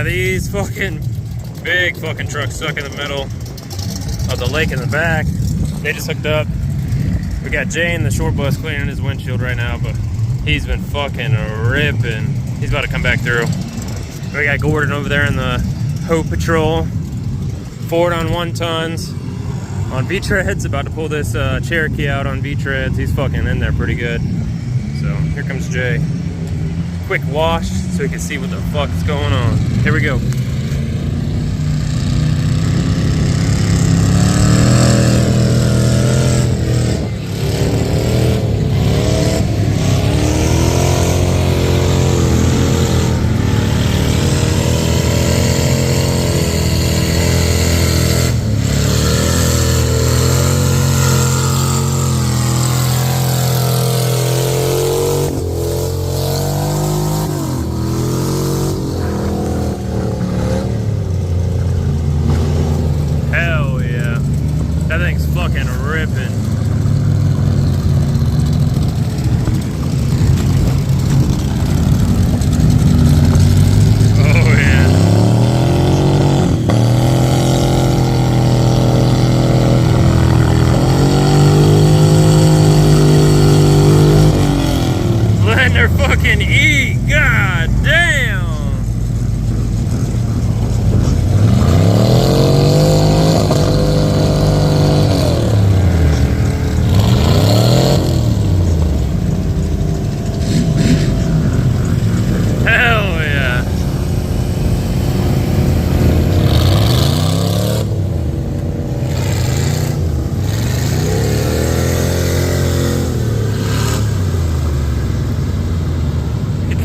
These fucking big fucking trucks stuck in the middle of the lake in the back. They just hooked up. We got Jay in the short bus cleaning his windshield right now, but he's been fucking ripping. He's about to come back through. We got Gordon over there in the Hope Patrol. Ford on 1 tons. On V-treads, about to pull this Cherokee out on V-treads. He's fucking in there pretty good. So here comes Jay. Quick wash so we can see what the fuck is going on. Here we go. That thing's fucking ripping. Oh yeah. Letting her fucking eat. God damn.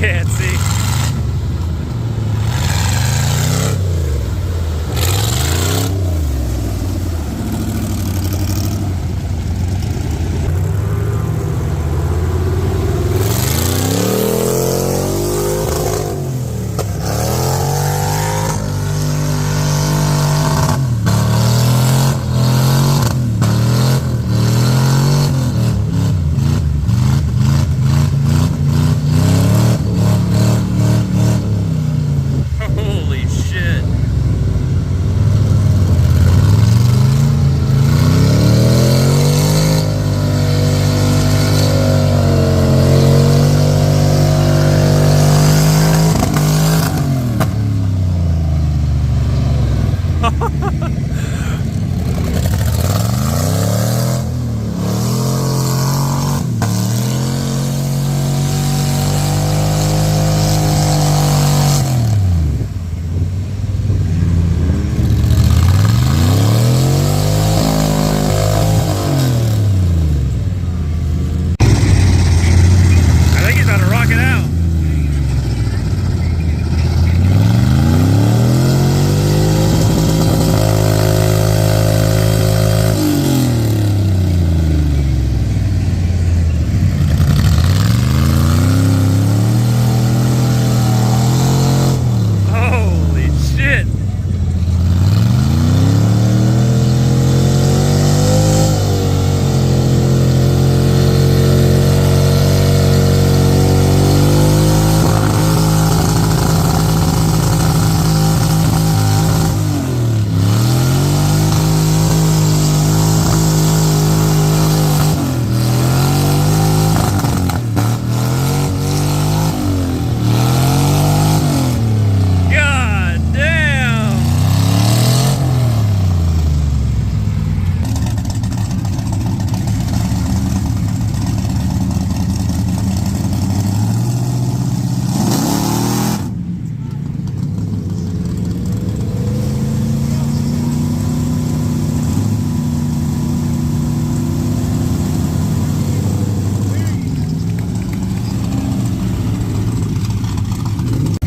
Can't see.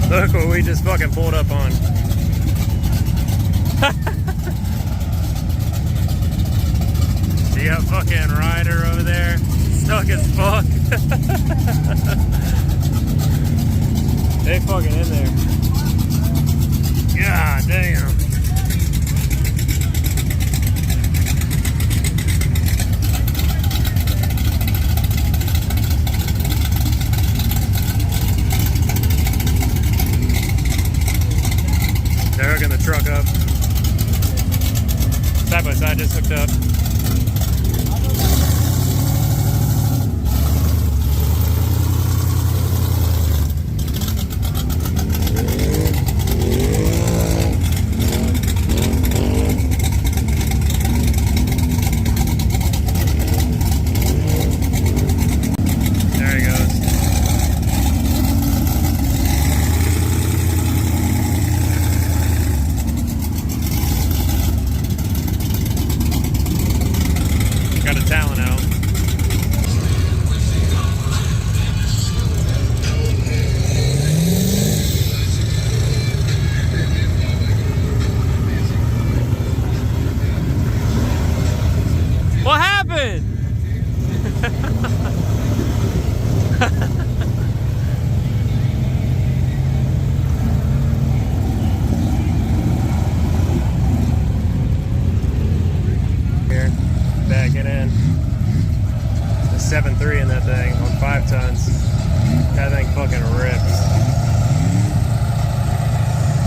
Look what we just fucking pulled up on. See that fucking rider over there? Stuck as fuck. They fucking in there. God damn. They're hooking the truck up. Side by side just hooked up. There he goes. Got a Talon out. What happened? Here, backing in. The 7.3 in that thing on 5 tons. That thing fucking rips.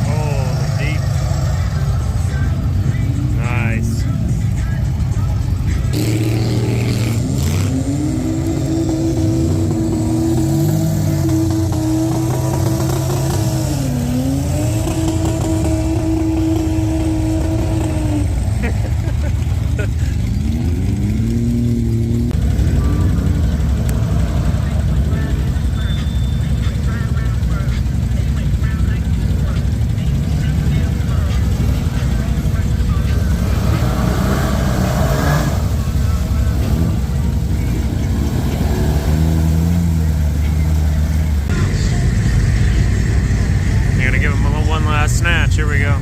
Holy deep. Nice. One last snatch. Here we go.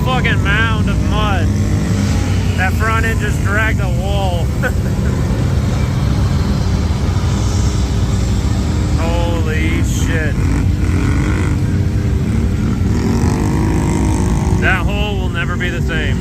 Fucking mound of mud. That front end just dragged a wall. Holy shit. That hole will never be the same.